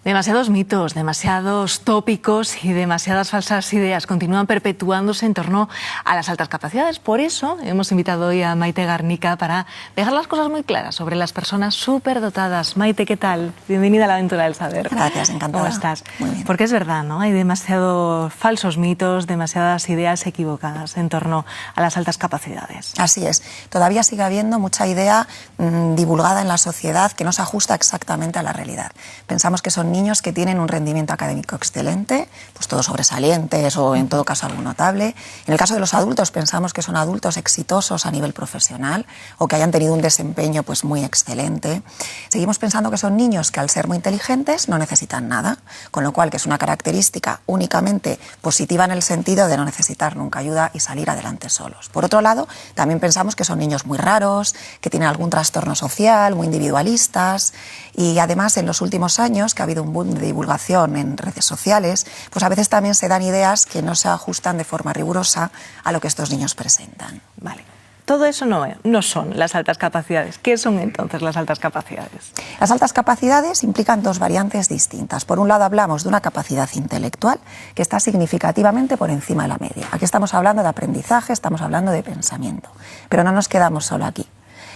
Demasiados mitos, demasiados tópicos y demasiadas falsas ideas continúan perpetuándose en torno a las altas capacidades. Por eso hemos invitado hoy a Maite Garnica para dejar las cosas muy claras sobre las personas superdotadas. Maite, ¿qué tal? Bienvenida a la aventura del saber. Gracias, encantada. ¿Cómo estás? Muy bien. Porque es verdad, ¿no? Hay demasiados falsos mitos, demasiadas ideas equivocadas en torno a las altas capacidades. Así es. Todavía sigue habiendo mucha idea divulgada en la sociedad que no se ajusta exactamente a la realidad. Pensamos que son niños que tienen un rendimiento académico excelente, pues todos sobresalientes o en todo caso algo notable. En el caso de los adultos pensamos que son adultos exitosos a nivel profesional o que hayan tenido un desempeño pues muy excelente. Seguimos pensando que son niños que al ser muy inteligentes no necesitan nada, con lo cual que es una característica únicamente positiva en el sentido de no necesitar nunca ayuda y salir adelante solos. Por otro lado, también pensamos que son niños muy raros, que tienen algún trastorno social, muy individualistas, y además en los últimos años que ha habido un boom de divulgación en redes sociales, pues a veces también se dan ideas que no se ajustan de forma rigurosa a lo que estos niños presentan. Vale. Todo eso no son las altas capacidades. ¿Qué son entonces las altas capacidades? Las altas capacidades implican dos variantes distintas. Por un lado hablamos de una capacidad intelectual que está significativamente por encima de la media. Aquí estamos hablando de aprendizaje, estamos hablando de pensamiento. Pero no nos quedamos solo aquí.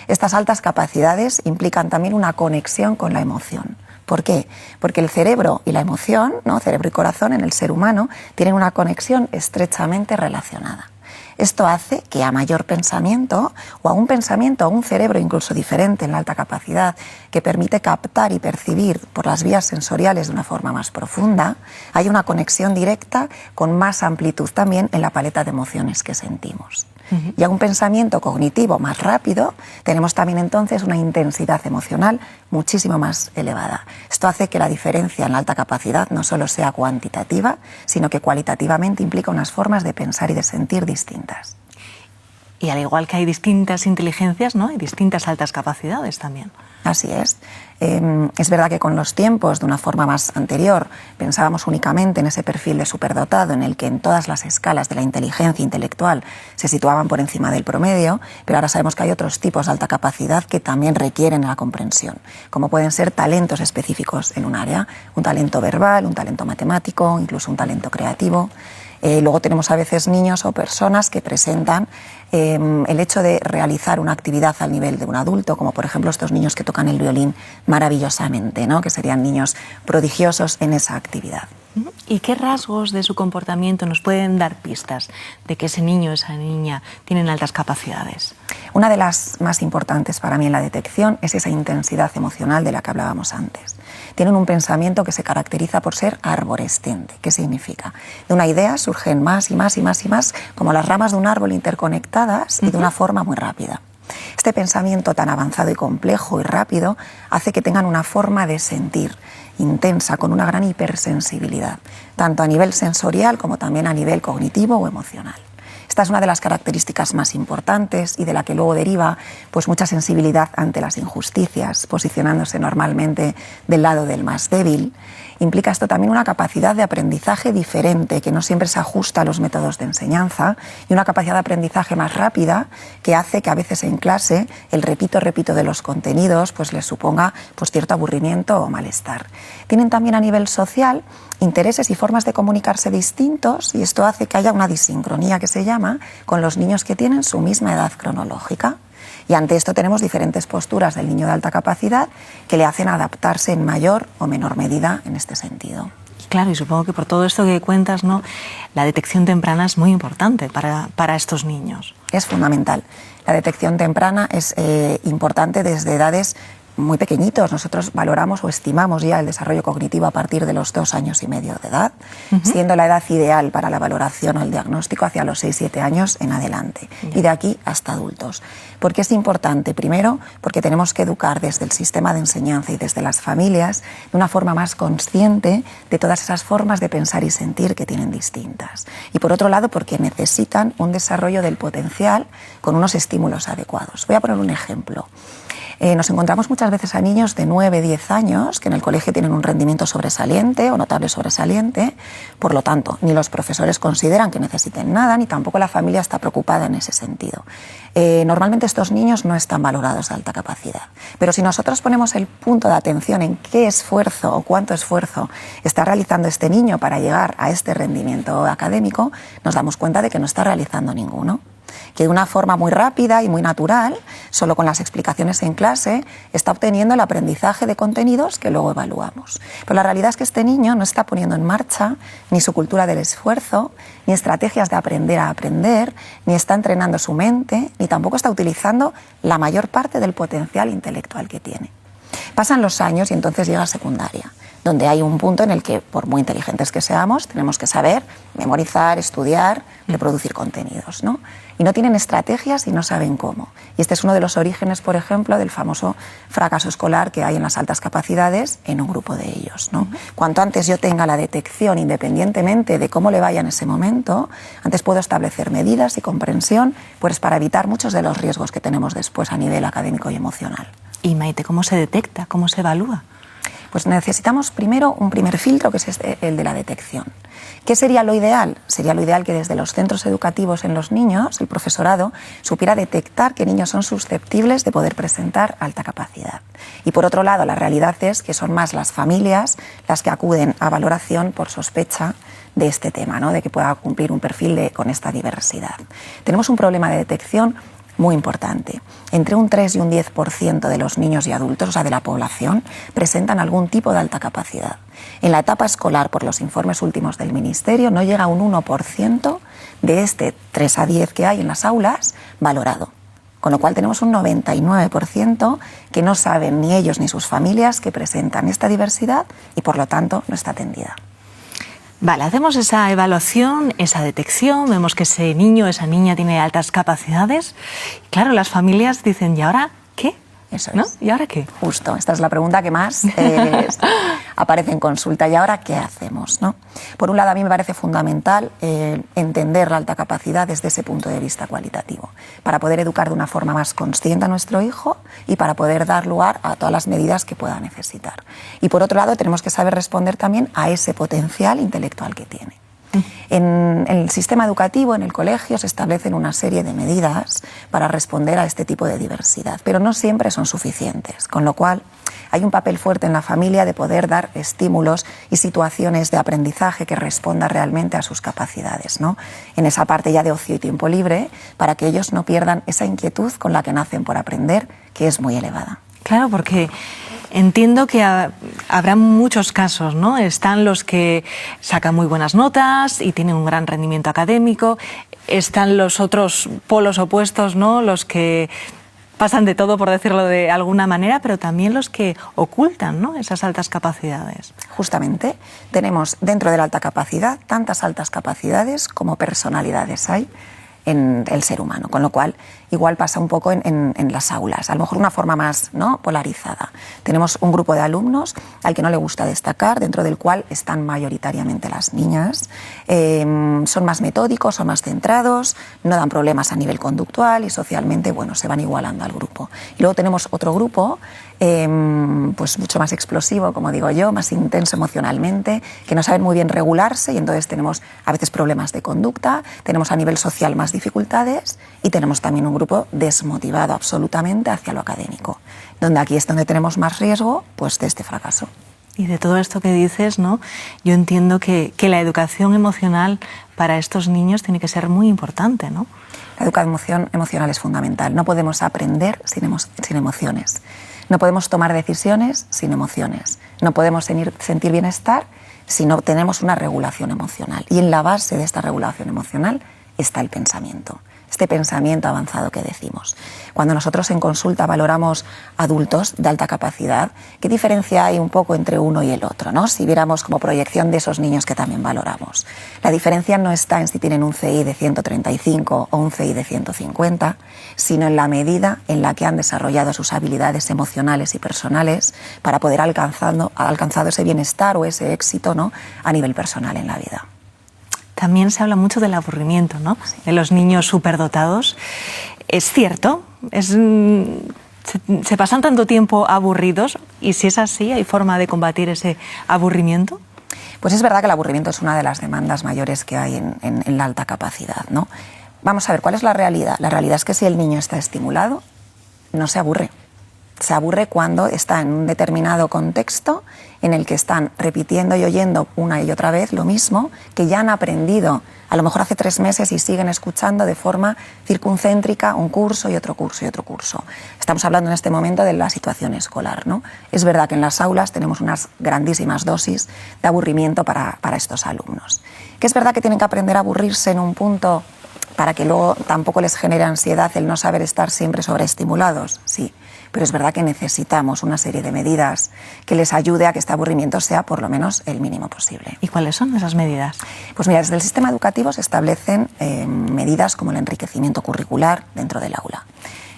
Estas altas capacidades implican también una conexión con la emoción. ¿Por qué? Porque el cerebro y la emoción, ¿no? Cerebro y corazón en el ser humano, tienen una conexión estrechamente relacionada. Esto hace que a mayor pensamiento, o a un pensamiento, a un cerebro incluso diferente en la alta capacidad, que permite captar y percibir por las vías sensoriales de una forma más profunda, hay una conexión directa con más amplitud también en la paleta de emociones que sentimos. Y a un pensamiento cognitivo más rápido, tenemos también entonces una intensidad emocional muchísimo más elevada. Esto hace que la diferencia en la alta capacidad no solo sea cuantitativa, sino que cualitativamente implica unas formas de pensar y de sentir distintas. Y al igual que hay distintas inteligencias, ¿no? Hay distintas altas capacidades también. Así es. Es verdad que con los tiempos, de una forma más anterior, pensábamos únicamente en ese perfil de superdotado en el que en todas las escalas de la inteligencia intelectual se situaban por encima del promedio, pero ahora sabemos que hay otros tipos de alta capacidad que también requieren la comprensión, como pueden ser talentos específicos en un área, un talento verbal, un talento matemático, incluso un talento creativo. Luego tenemos a veces niños o personas que presentan el hecho de realizar una actividad al nivel de un adulto, como por ejemplo estos niños que tocan el violín maravillosamente, ¿no? Que serían niños prodigiosos en esa actividad. ¿Y qué rasgos de su comportamiento nos pueden dar pistas de que ese niño o esa niña tienen altas capacidades? Una de las más importantes para mí en la detección es esa intensidad emocional de la que hablábamos antes. Tienen un pensamiento que se caracteriza por ser arborescente. ¿Qué significa? De una idea surgen más y más y más y más, como las ramas de un árbol interconectadas y de una forma muy rápida. Este pensamiento tan avanzado y complejo y rápido hace que tengan una forma de sentir intensa, con una gran hipersensibilidad, tanto a nivel sensorial como también a nivel cognitivo o emocional. Esta es una de las características más importantes y de la que luego deriva pues mucha sensibilidad ante las injusticias, posicionándose normalmente del lado del más débil. Implica esto también una capacidad de aprendizaje diferente, que no siempre se ajusta a los métodos de enseñanza, y una capacidad de aprendizaje más rápida que hace que a veces en clase el repito de los contenidos pues les suponga pues cierto aburrimiento o malestar. Tienen también a nivel social intereses y formas de comunicarse distintos, y esto hace que haya una disincronía que se llama con los niños que tienen su misma edad cronológica. Y ante esto tenemos diferentes posturas del niño de alta capacidad que le hacen adaptarse en mayor o menor medida en este sentido. Claro, y supongo que por todo esto que cuentas, ¿no? La detección temprana es muy importante para estos niños. Es fundamental. La detección temprana es importante desde edades muy pequeñitos. Nosotros valoramos o estimamos ya el desarrollo cognitivo a partir de los 2 años y medio de edad, siendo la edad ideal para la valoración o el diagnóstico hacia los 6-7 años en adelante, y de aquí hasta adultos. ¿Por qué es importante? Primero, porque tenemos que educar desde el sistema de enseñanza y desde las familias de una forma más consciente de todas esas formas de pensar y sentir que tienen distintas. Y por otro lado, porque necesitan un desarrollo del potencial con unos estímulos adecuados. Voy a poner un ejemplo. Nos encontramos muchas veces a niños de 9, 10 años que en el colegio tienen un rendimiento sobresaliente o notable sobresaliente, por lo tanto, ni los profesores consideran que necesiten nada, ni tampoco la familia está preocupada en ese sentido. Normalmente estos niños no están valorados de alta capacidad, pero si nosotros ponemos el punto de atención en qué esfuerzo o cuánto esfuerzo está realizando este niño para llegar a este rendimiento académico, nos damos cuenta de que no está realizando ninguno. Que de una forma muy rápida y muy natural, solo con las explicaciones en clase, está obteniendo el aprendizaje de contenidos que luego evaluamos. Pero la realidad es que este niño no está poniendo en marcha ni su cultura del esfuerzo, ni estrategias de aprender a aprender, ni está entrenando su mente, ni tampoco está utilizando la mayor parte del potencial intelectual que tiene. Pasan los años y entonces llega a secundaria, donde hay un punto en el que, por muy inteligentes que seamos, tenemos que saber memorizar, estudiar, reproducir contenidos, ¿no? Y no tienen estrategias y no saben cómo. Y este es uno de los orígenes, por ejemplo, del famoso fracaso escolar que hay en las altas capacidades en un grupo de ellos, ¿no? Cuanto antes yo tenga la detección, independientemente de cómo le vaya en ese momento, antes puedo establecer medidas y comprensión, pues para evitar muchos de los riesgos que tenemos después a nivel académico y emocional. Y Maite, ¿cómo se detecta? ¿Cómo se evalúa? Pues necesitamos primero un primer filtro, que es el de la detección. ¿Qué sería lo ideal? Sería lo ideal que desde los centros educativos en los niños, el profesorado, supiera detectar qué niños son susceptibles de poder presentar alta capacidad. Y por otro lado, la realidad es que son más las familias las que acuden a valoración por sospecha de este tema, ¿no? De que pueda cumplir un perfil con esta diversidad. Tenemos un problema de detección muy importante. Entre un 3 y un 10% de los niños y adultos, o sea, de la población, presentan algún tipo de alta capacidad. En la etapa escolar, por los informes últimos del Ministerio, no llega a un 1% de este 3 a 10 que hay en las aulas valorado. Con lo cual tenemos un 99% que no saben ni ellos ni sus familias que presentan esta diversidad y, por lo tanto, no está atendida. Vale, hacemos esa evaluación, esa detección, vemos que ese niño, esa niña tiene altas capacidades. Claro, las familias dicen, ¿y ahora qué? Eso es. ¿No? ¿Y ahora qué? Justo, esta es la pregunta que más aparece en consulta. ¿Y ahora qué hacemos? ¿No? Por un lado, a mí me parece fundamental entender la alta capacidad desde ese punto de vista cualitativo, para poder educar de una forma más consciente a nuestro hijo y para poder dar lugar a todas las medidas que pueda necesitar. Y por otro lado, tenemos que saber responder también a ese potencial intelectual que tiene. En el sistema educativo, en el colegio, se establecen una serie de medidas para responder a este tipo de diversidad, pero no siempre son suficientes, con lo cual hay un papel fuerte en la familia de poder dar estímulos y situaciones de aprendizaje que respondan realmente a sus capacidades, ¿no? En esa parte ya de ocio y tiempo libre, para que ellos no pierdan esa inquietud con la que nacen por aprender, que es muy elevada. Claro, porque entiendo que habrá muchos casos, ¿no? Están los que sacan muy buenas notas y tienen un gran rendimiento académico, están los otros polos opuestos, ¿no? Los que pasan de todo, por decirlo de alguna manera, pero también los que ocultan, ¿no? Esas altas capacidades. Justamente, tenemos dentro de la alta capacidad tantas altas capacidades como personalidades hay en el ser humano, con lo cual igual pasa un poco en las aulas, a lo mejor una forma más, ¿no?, polarizada. Tenemos un grupo de alumnos al que no le gusta destacar, dentro del cual están mayoritariamente las niñas, son más metódicos, son más centrados, no dan problemas a nivel conductual y socialmente, bueno, se van igualando al grupo. Y luego tenemos otro grupo, pues mucho más explosivo, como digo yo, más intenso emocionalmente, que no saben muy bien regularse y entonces tenemos a veces problemas de conducta, tenemos a nivel social más dificultades y tenemos también un grupo desmotivado absolutamente hacia lo académico, donde aquí es donde tenemos más riesgo, pues, de este fracaso. Y de todo esto que dices, ¿no?, yo entiendo que la educación emocional para estos niños tiene que ser muy importante, ¿no? La educación emocional es fundamental. No podemos aprender sin emociones. No podemos tomar decisiones sin emociones. No podemos sentir bienestar si no tenemos una regulación emocional. Y en la base de esta regulación emocional está el pensamiento. Este pensamiento avanzado que decimos. Cuando nosotros en consulta valoramos adultos de alta capacidad, ¿qué diferencia hay un poco entre uno y el otro, ¿no? Si viéramos como proyección de esos niños que también valoramos. La diferencia no está en si tienen un CI de 135 o un CI de 150, sino en la medida en la que han desarrollado sus habilidades emocionales y personales para poder alcanzado ese bienestar o ese éxito, ¿no?, a nivel personal en la vida. También se habla mucho del aburrimiento, ¿no?, de los niños superdotados. Es cierto, ¿Se pasan tanto tiempo aburridos? Y si es así, ¿hay forma de combatir ese aburrimiento? Pues es verdad que el aburrimiento es una de las demandas mayores que hay en la alta capacidad, ¿no? Vamos a ver, ¿cuál es la realidad? La realidad es que si el niño está estimulado, no se aburre. Se aburre cuando está en un determinado contexto en el que están repitiendo y oyendo una y otra vez lo mismo, que ya han aprendido, a lo mejor hace 3 meses, y siguen escuchando de forma circuncéntrica un curso y otro curso y otro curso. Estamos hablando en este momento de la situación escolar, ¿no? Es verdad que en las aulas tenemos unas grandísimas dosis de aburrimiento para estos alumnos. Que es verdad que tienen que aprender a aburrirse en un punto para que luego tampoco les genere ansiedad el no saber estar siempre sobreestimulados, sí. Pero es verdad que necesitamos una serie de medidas que les ayude a que este aburrimiento sea por lo menos el mínimo posible. ¿Y cuáles son esas medidas? Pues mira, desde el sistema educativo se establecen medidas como el enriquecimiento curricular dentro del aula.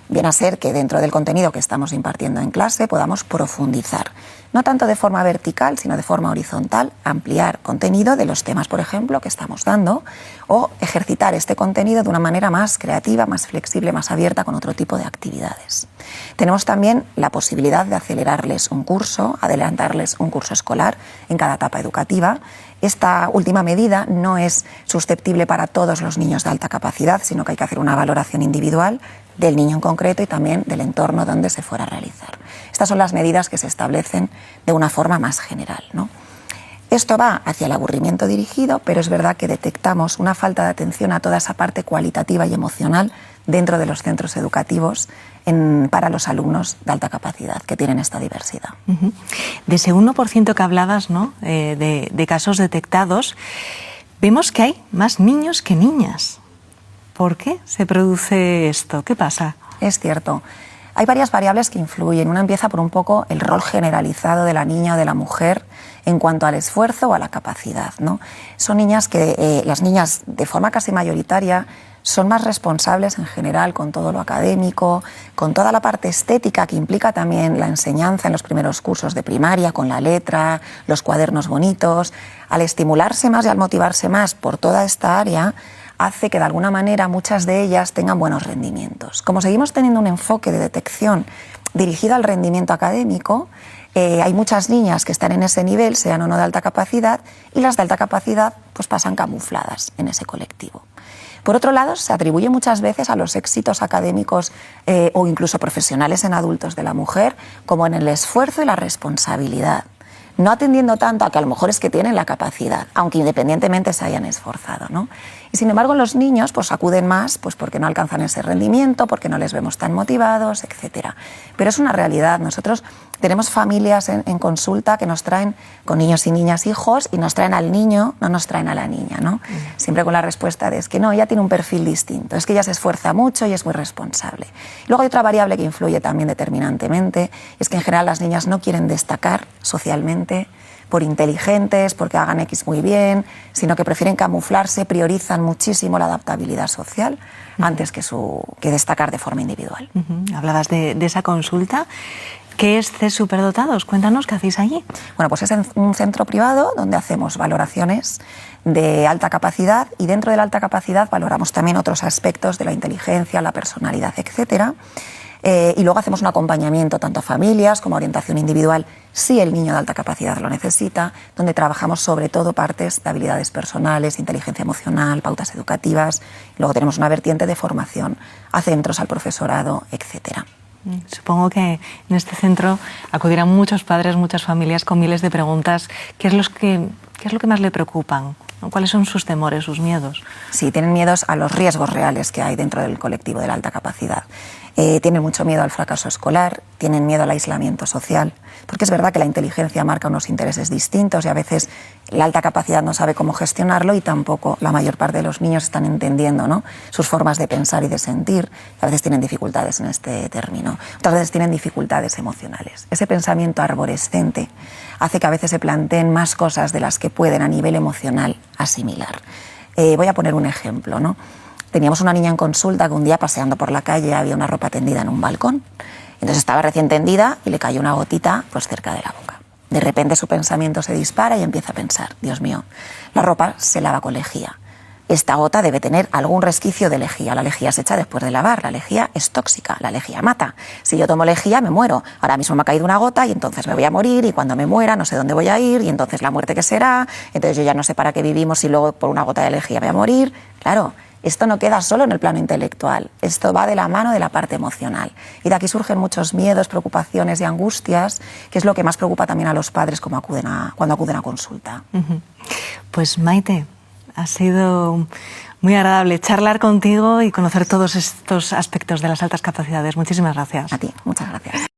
Viene a ser que dentro del contenido que estamos impartiendo en clase podamos profundizar, no tanto de forma vertical, sino de forma horizontal, ampliar contenido de los temas, por ejemplo, que estamos dando, o ejercitar este contenido de una manera más creativa, más flexible, más abierta, con otro tipo de actividades. Tenemos también la posibilidad de acelerarles un curso, adelantarles un curso escolar en cada etapa educativa. Esta última medida no es susceptible para todos los niños de alta capacidad, sino que hay que hacer una valoración individual del niño en concreto y también del entorno donde se fuera a realizar. Estas son las medidas que se establecen de una forma más general, ¿no? Esto va hacia el aburrimiento dirigido, pero es verdad que detectamos una falta de atención a toda esa parte cualitativa y emocional dentro de los centros educativos para los alumnos de alta capacidad que tienen esta diversidad. De ese 1% que hablabas, ¿no? de casos detectados, vemos que hay más niños que niñas. ¿Por qué se produce esto? ¿Qué pasa? Es cierto. Hay varias variables que influyen. Una empieza por un poco el rol generalizado de la niña o de la mujer en cuanto al esfuerzo o a la capacidad, ¿no? Son niñas que, las niñas de forma casi mayoritaria, son más responsables en general con todo lo académico, con toda la parte estética que implica también la enseñanza en los primeros cursos de primaria, con la letra, los cuadernos bonitos. Al estimularse más y al motivarse más por toda esta área, hace que de alguna manera muchas de ellas tengan buenos rendimientos. Como seguimos teniendo un enfoque de detección dirigido al rendimiento académico, hay muchas niñas que están en ese nivel, sean o no de alta capacidad, y las de alta capacidad pues pasan camufladas en ese colectivo. Por otro lado, se atribuye muchas veces a los éxitos académicos o incluso profesionales en adultos de la mujer como en el esfuerzo y la responsabilidad, no atendiendo tanto a que a lo mejor es que tienen la capacidad, aunque independientemente se hayan esforzado, ¿no? Y sin embargo los niños pues acuden más pues porque no alcanzan ese rendimiento, porque no les vemos tan motivados, etc. Pero es una realidad. Nosotros tenemos familias en consulta que nos traen con niños y niñas hijos y nos traen al niño, no nos traen a la niña, ¿no? Siempre con la respuesta de es que no, ella tiene un perfil distinto, es que ella se esfuerza mucho y es muy responsable. Luego hay otra variable que influye también determinantemente, es que en general las niñas no quieren destacar socialmente por inteligentes, porque hagan X muy bien, sino que prefieren camuflarse, priorizan muchísimo la adaptabilidad social antes que destacar de forma individual. Hablabas de esa consulta. ¿Qué es CES Superdotados? Cuéntanos, ¿qué hacéis allí? Bueno, pues es un centro privado donde hacemos valoraciones de alta capacidad y dentro de la alta capacidad valoramos también otros aspectos de la inteligencia, la personalidad, etcétera. Y luego hacemos un acompañamiento tanto a familias como a orientación individual si el niño de alta capacidad lo necesita, donde trabajamos sobre todo partes de habilidades personales, inteligencia emocional, pautas educativas. Luego tenemos una vertiente de formación a centros, al profesorado, etcétera. Supongo que en este centro acudirán muchos padres, muchas familias con miles de preguntas. ¿Qué es lo que más le preocupan? ¿Cuáles son sus temores, sus miedos? Sí, tienen miedos a los riesgos reales que hay dentro del colectivo de la alta capacidad. Tienen mucho miedo al fracaso escolar, tienen miedo al aislamiento social, porque es verdad que la inteligencia marca unos intereses distintos y a veces la alta capacidad no sabe cómo gestionarlo y tampoco la mayor parte de los niños están entendiendo, ¿no?, sus formas de pensar y de sentir. A veces tienen dificultades en este término, otras veces tienen dificultades emocionales. Ese pensamiento arborescente hace que a veces se planteen más cosas de las que pueden a nivel emocional asimilar. Voy a poner un ejemplo, ¿no? Teníamos una niña en consulta que un día paseando por la calle había una ropa tendida en un balcón. Entonces estaba recién tendida y le cayó una gotita pues cerca de la boca. De repente su pensamiento se dispara y empieza a pensar, Dios mío, la ropa se lava con lejía. esta gota debe tener algún resquicio de lejía. La lejía se echa después de lavar, la lejía es tóxica, la lejía mata. Si yo tomo lejía me muero. Ahora mismo me ha caído una gota y entonces me voy a morir, y cuando me muera no sé dónde voy a ir, y entonces la muerte qué será, entonces yo ya no sé para qué vivimos y luego por una gota de lejía voy a morir. Claro, esto no queda solo en el plano intelectual, esto va de la mano de la parte emocional. Y de aquí surgen muchos miedos, preocupaciones y angustias, que es lo que más preocupa también a los padres cuando acuden a consulta. Pues Maite, ha sido muy agradable charlar contigo y conocer todos estos aspectos de las altas capacidades. Muchísimas gracias. A ti, muchas gracias.